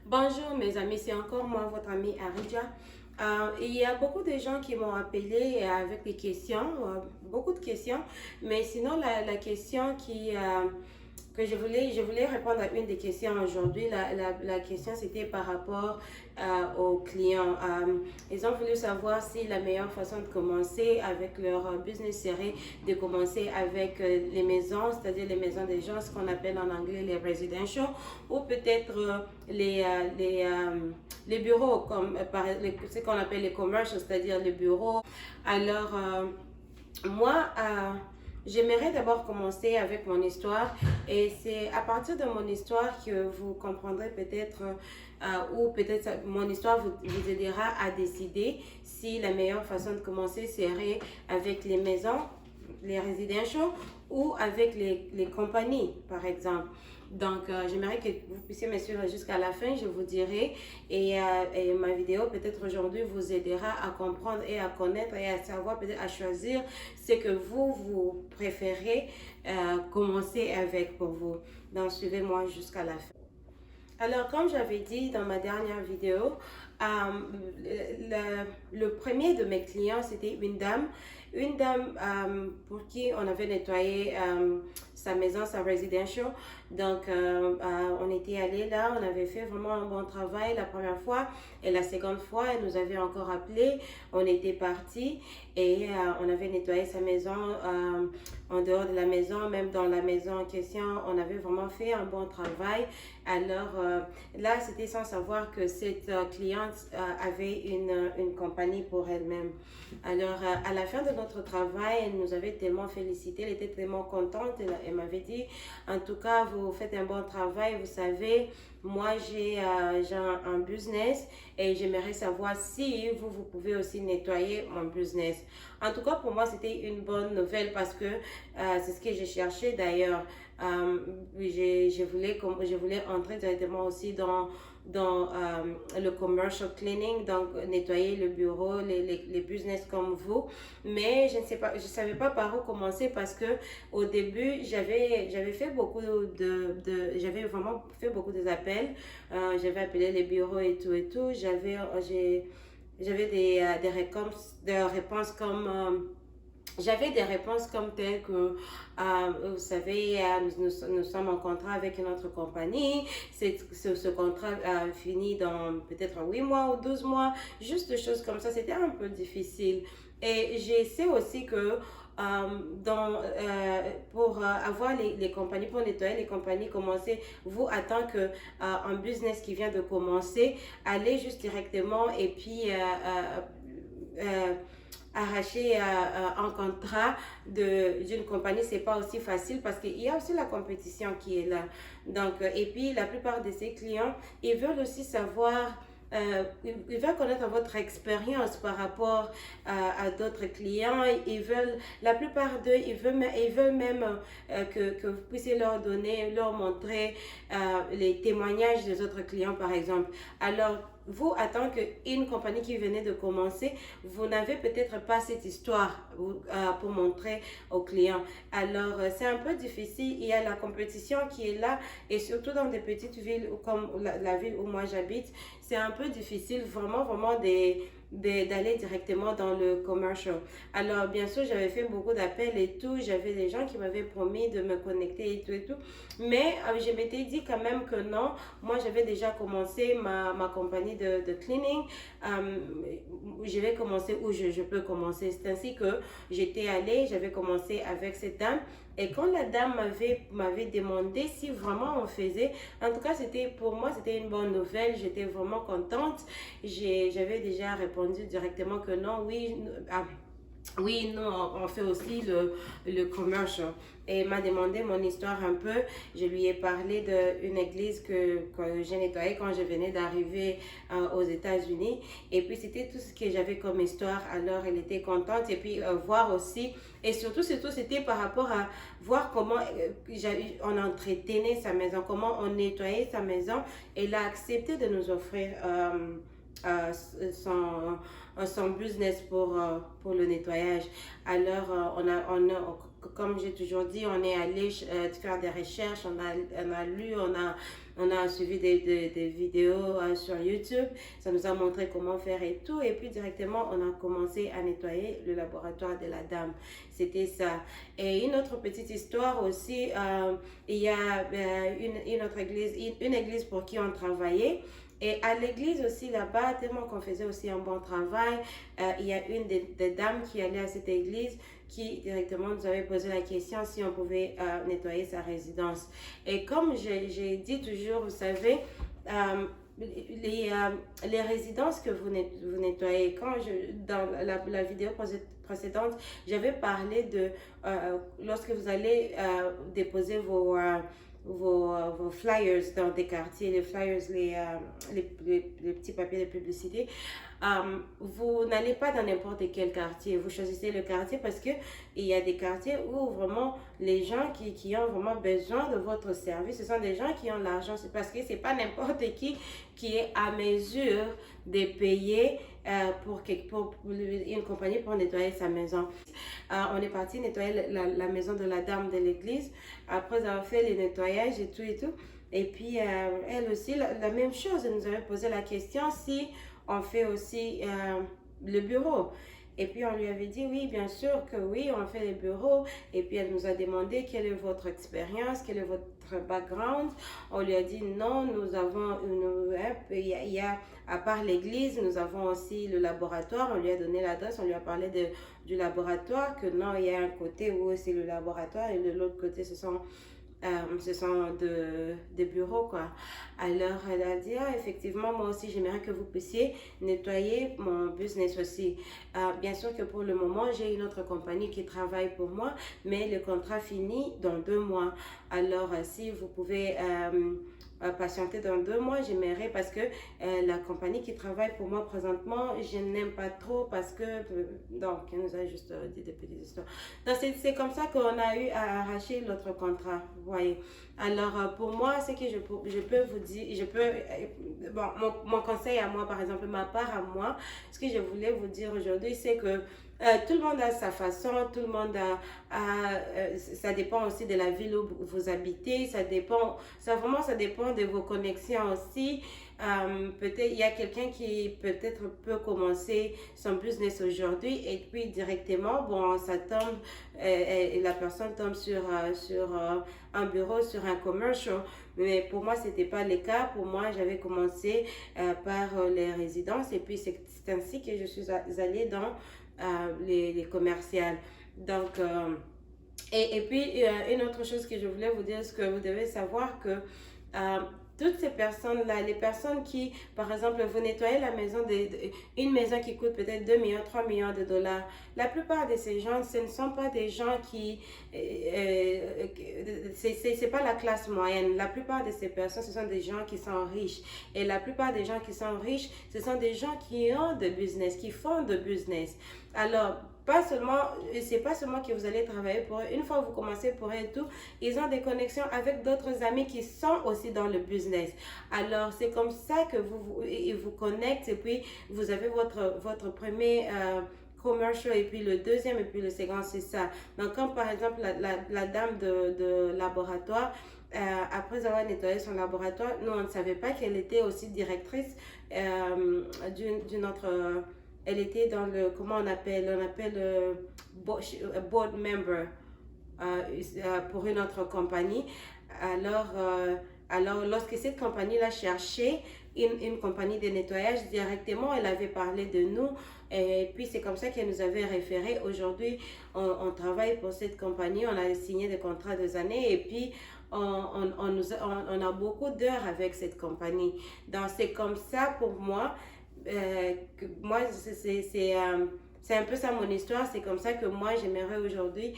Bonjour mes amis, c'est encore moi, votre amie Aridja. Il y a beaucoup de gens qui m'ont appelé avec des questions, beaucoup de questions, mais sinon la question que je voulais répondre à une des questions aujourd'hui. La question c'était par rapport aux clients. Ils ont voulu savoir si la meilleure façon de commencer avec leur business serait de commencer avec les maisons, c'est-à-dire les maisons des gens, ce qu'on appelle en anglais les residential, ou peut-être les bureaux, comme ce qu'on appelle les commercial, c'est-à-dire les bureaux. Alors, moi, j'aimerais d'abord commencer avec mon histoire et c'est à partir de mon histoire que vous comprendrez peut-être ou peut-être mon histoire vous aidera à décider si la meilleure façon de commencer serait avec les maisons, les residential ou avec les compagnies, par exemple. Donc, j'aimerais que vous puissiez me suivre jusqu'à la fin, je vous dirai. Et ma vidéo, peut-être aujourd'hui, vous aidera à comprendre et à connaître et à savoir, peut-être à choisir ce que vous préférez commencer avec pour vous. Donc, suivez-moi jusqu'à la fin. Alors, comme j'avais dit dans ma dernière vidéo, le premier de mes clients, c'était une dame pour qui on avait nettoyé sa maison, sa residential. Donc, on était allé là, on avait fait vraiment un bon travail la première fois et la seconde fois, elle nous avait encore appelé, on était parti et on avait nettoyé sa maison en dehors de la maison, même dans la maison en question, on avait vraiment fait un bon travail. Alors là, c'était sans savoir que cette cliente avait une compagnie pour elle-même. Alors, à la fin de notre travail, elle nous avait tellement félicité, elle était tellement contente. Elle m'avait dit, en tout cas, vous faites un bon travail, vous savez, moi j'ai un business et j'aimerais savoir si vous pouvez aussi nettoyer mon business. En tout cas, pour moi, c'était une bonne nouvelle parce que c'est ce que j'ai cherché d'ailleurs. Je voulais entrer directement aussi dans le commercial cleaning, donc nettoyer le bureau, les business comme vous. Mais je ne savais pas par où commencer parce que au début, j'avais fait beaucoup j'avais vraiment fait beaucoup d'appels. J'avais appelé les bureaux et tout et tout. J'avais des réponses comme j'avais des réponses comme telles que, vous savez, nous sommes en contrat avec une autre compagnie. Ce contrat finit dans peut-être 8 mois ou 12 mois. Juste des choses comme ça. C'était un peu difficile. Et j'ai sais aussi que pour avoir les compagnies, pour nettoyer les compagnies, commencer, vous, en tant que un business qui vient de commencer, allez juste directement et puis arracher un contrat d'une compagnie, c'est pas aussi facile parce qu'il y a aussi la compétition qui est là. Donc, et puis la plupart de ces clients, ils veulent aussi savoir ils veulent connaître votre expérience par rapport à d'autres clients. La plupart d'eux, ils veulent même que vous puissiez leur donner, leur montrer les témoignages des autres clients, par exemple. Alors, vous, en tant qu'une compagnie qui venait de commencer, vous n'avez peut-être pas cette histoire pour montrer aux clients. Alors, c'est un peu difficile. Il y a la compétition qui est là et surtout dans des petites villes comme la ville où moi j'habite, c'est un peu difficile vraiment, vraiment d'aller directement dans le commercial. Alors, bien sûr, j'avais fait beaucoup d'appels et tout. J'avais des gens qui m'avaient promis de me connecter et tout et tout. Mais je m'étais dit quand même que non. Moi, j'avais déjà commencé ma compagnie de cleaning. Je vais commencer où je peux commencer. C'est ainsi que j'étais allée, j'avais commencé avec cette dame. Et quand la dame m'avait demandé si vraiment on faisait, en tout cas, pour moi, c'était une bonne nouvelle. J'étais vraiment contente. J'avais déjà répondu directement que non, oui. Oui, nous, on fait aussi le commercial. Et il m'a demandé mon histoire un peu. Je lui ai parlé d'une église que j'ai nettoyée quand je venais d'arriver aux États-Unis. Et puis, c'était tout ce que j'avais comme histoire. Alors, elle était contente. Et puis, voir aussi. Et surtout, c'était par rapport à voir comment on entretenait sa maison, comment on nettoyait sa maison. Elle a accepté de nous offrir son business pour le nettoyage. Alors, comme j'ai toujours dit, on est allé faire des recherches, on a lu, On a suivi des vidéos sur YouTube. Ça nous a montré comment faire et tout. Et puis directement, on a commencé à nettoyer le laboratoire de la dame. C'était ça. Et une autre petite histoire aussi, il y a une autre église, une église pour qui on travaillait. Et à l'église aussi là-bas, tellement qu'on faisait aussi un bon travail, il y a une des dames qui allait à cette église qui directement nous avait posé la question si on pouvait nettoyer sa résidence. Et comme j'ai dit toujours, vous savez, les résidences que vous nettoyez, dans la vidéo précédente, j'avais parlé de lorsque vous allez déposer vos flyers dans des quartiers, les flyers, les petits papiers de publicité, vous n'allez pas dans n'importe quel quartier. Vous choisissez le quartier parce que il y a des quartiers où vraiment les gens qui ont vraiment besoin de votre service, ce sont des gens qui ont l'argent. C'est parce que c'est pas n'importe qui est à mesure de payer pour une compagnie pour nettoyer sa maison. On est parti nettoyer la maison de la dame de l'église après avoir fait les nettoyages et tout et tout. Et puis elle aussi, la même chose, elle nous avait posé la question si on fait aussi le bureau. Et puis on lui avait dit oui, bien sûr que oui, on fait les bureaux. Et puis elle nous a demandé quelle est votre expérience, quel est votre background. On lui a dit non, nous avons à part l'église, nous avons aussi le laboratoire. On lui a donné l'adresse, on lui a parlé du laboratoire, que non, il y a un côté où c'est le laboratoire et de l'autre côté ce sont des bureaux, quoi. Alors, elle a dit, ah, effectivement, moi aussi, j'aimerais que vous puissiez nettoyer mon business aussi. Bien sûr que pour le moment, j'ai une autre compagnie qui travaille pour moi, mais le contrat finit dans 2 mois. Alors, si vous pouvez patienter dans 2 mois, j'aimerais parce que la compagnie qui travaille pour moi présentement, je n'aime pas trop parce que, donc, elle nous a juste dit des petites histoires. Donc, c'est comme ça qu'on a eu à arracher l'autre contrat, vous voyez. Alors, pour moi, ce que je peux vous dire, bon, mon conseil à moi, par exemple, ma part à moi, ce que je voulais vous dire aujourd'hui, c'est que tout le monde a sa façon, tout le monde ça dépend aussi de la ville où vous habitez, ça dépend de vos connexions aussi. Peut-être il y a quelqu'un qui peut-être peut commencer son business aujourd'hui et puis directement, bon, ça tombe, et la personne tombe sur un bureau, sur un commercial. Mais pour moi, c'était pas le cas. Pour moi, j'avais commencé par les résidences et puis c'est ainsi que je suis allée dans les commerciales. Donc, et puis, une autre chose que je voulais vous dire, c'est que vous devez savoir que toutes ces personnes-là, les personnes qui, par exemple, vous nettoyez la maison, une maison qui coûte peut-être 2 millions, 3 millions de dollars, la plupart de ces gens, ce ne sont pas des gens qui, c'est pas la classe moyenne. La plupart de ces personnes, ce sont des gens qui sont riches. Et la plupart des gens qui sont riches, ce sont des gens qui ont de business, qui font de business. Alors, c'est pas seulement que vous allez travailler pour eux. Une fois que vous commencez pour eux et tout, ils ont des connexions avec d'autres amis qui sont aussi dans le business. Alors, c'est comme ça que ils vous connectent et puis vous avez votre premier commercial et puis le deuxième et puis le second, c'est ça. Donc, comme par exemple la dame de laboratoire, après avoir nettoyé son laboratoire, nous, on ne savait pas qu'elle était aussi directrice d'une autre... elle était dans le, comment on appelle board member pour une autre compagnie. Alors lorsque cette compagnie-là cherchait une compagnie de nettoyage, directement, elle avait parlé de nous. Et puis, c'est comme ça qu'elle nous avait référé. Aujourd'hui, on travaille pour cette compagnie. On a signé des contrats 2 années. Et puis, on a beaucoup d'heures avec cette compagnie. Donc, c'est comme ça pour moi. Moi, c'est un peu ça mon histoire. C'est comme ça que moi, j'aimerais aujourd'hui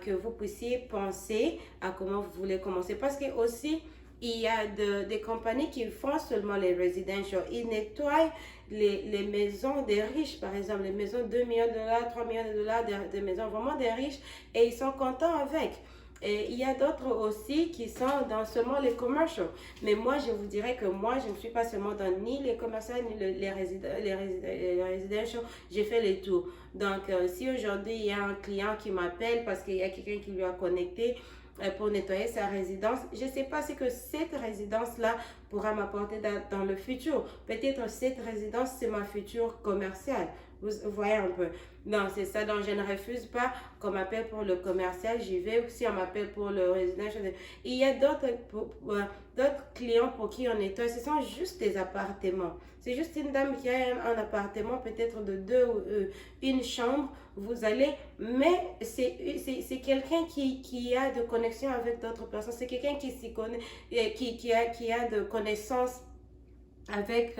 que vous puissiez penser à comment vous voulez commencer. Parce que aussi, il y a des compagnies qui font seulement les residential. Ils nettoient les maisons des riches, par exemple, les maisons de 2 millions de dollars, 3 millions de dollars, des maisons vraiment des riches, et ils sont contents avec. Et il y a d'autres aussi qui sont dans seulement les commercial. Mais moi, je vous dirais que moi, je ne suis pas seulement dans ni les commerciales ni les residential. J'ai fait les tours. Donc, si aujourd'hui, il y a un client qui m'appelle parce qu'il y a quelqu'un qui lui a connecté, pour nettoyer sa résidence. Je ne sais pas ce que cette résidence-là pourra m'apporter dans le futur. Peut-être cette résidence, c'est ma future commerciale. Vous voyez un peu. Non, c'est ça. Donc, je ne refuse pas qu'on m'appelle pour le commercial. J'y vais. Si on m'appelle pour le résidentiel. Il y a d'autres clients pour qui on nettoie. Ce sont juste des appartements. C'est juste une dame qui a un appartement, peut-être de deux ou une chambre. Vous allez, mais c'est quelqu'un qui a de connexion avec d'autres personnes. C'est quelqu'un qui s'y connaît, qui a de connaissances avec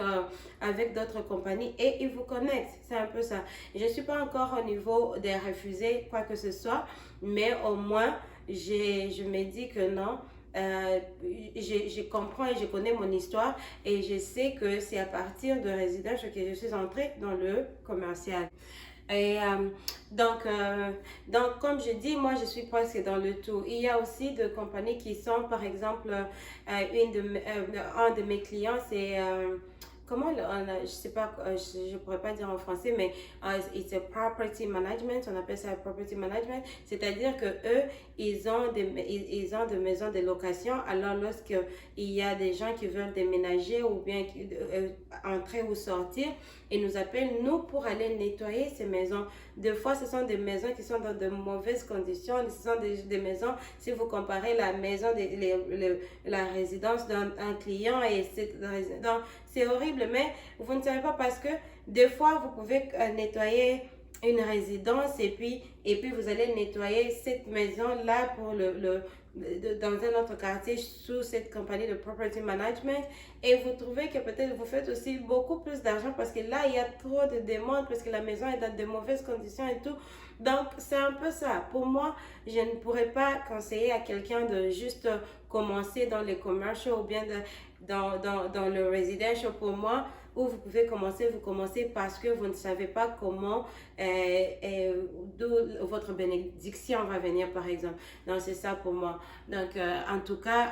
d'autres compagnies et ils vous connectent. C'est un peu ça. Je ne suis pas encore au niveau de refuser quoi que ce soit, mais au moins, je me dis que non. Je comprends et je connais mon histoire et je sais que c'est à partir de résidence que je suis entrée dans le commercial. Et donc, comme je dis, moi, je suis presque dans le tout. Il y a aussi des compagnies qui sont, par exemple, un de mes clients, c'est, je sais pas, je pourrais pas dire en français, mais it's a property management, on appelle ça property management, c'est-à-dire que eux, ils ont des maisons de location, alors lorsqu'il y a des gens qui veulent déménager ou bien entrer ou sortir, ils nous appellent, nous, pour aller nettoyer ces maisons. Des fois, ce sont des maisons qui sont dans de mauvaises conditions, ce sont des maisons, si vous comparez la maison, la résidence d'un client et cette résidence, c'est horrible, mais vous ne savez pas parce que des fois, vous pouvez nettoyer une résidence et puis vous allez nettoyer cette maison-là pour dans un autre quartier sous cette compagnie de property management et vous trouvez que peut-être vous faites aussi beaucoup plus d'argent parce que là, il y a trop de demandes parce que la maison est dans de mauvaises conditions et tout. Donc, c'est un peu ça. Pour moi, je ne pourrais pas conseiller à quelqu'un de juste commencer dans les commercial ou bien dans le residential. Pour moi, où vous pouvez commencer, vous commencez parce que vous ne savez pas comment, d'où votre bénédiction va venir, par exemple. Donc, c'est ça pour moi. Donc, en tout cas,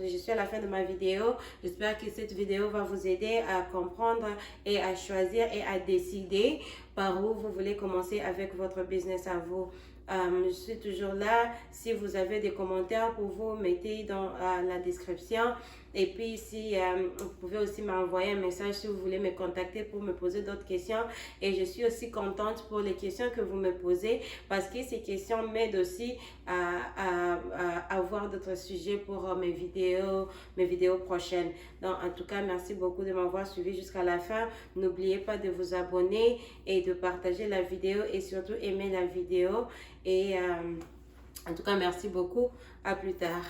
je suis à la fin de ma vidéo. J'espère que cette vidéo va vous aider à comprendre et à choisir et à décider par où vous voulez commencer avec votre business à vous. Je suis toujours là. Si vous avez des commentaires pour vous, mettez dans la description. Et puis, si vous pouvez aussi m'envoyer un message si vous voulez me contacter pour me poser d'autres questions. Et je suis aussi contente pour les questions que vous me posez parce que ces questions m'aident aussi à avoir d'autres sujets pour mes vidéos prochaines. Donc, en tout cas, merci beaucoup de m'avoir suivi jusqu'à la fin. N'oubliez pas de vous abonner et de partager la vidéo et surtout aimer la vidéo. Et en tout cas, merci beaucoup. À plus tard.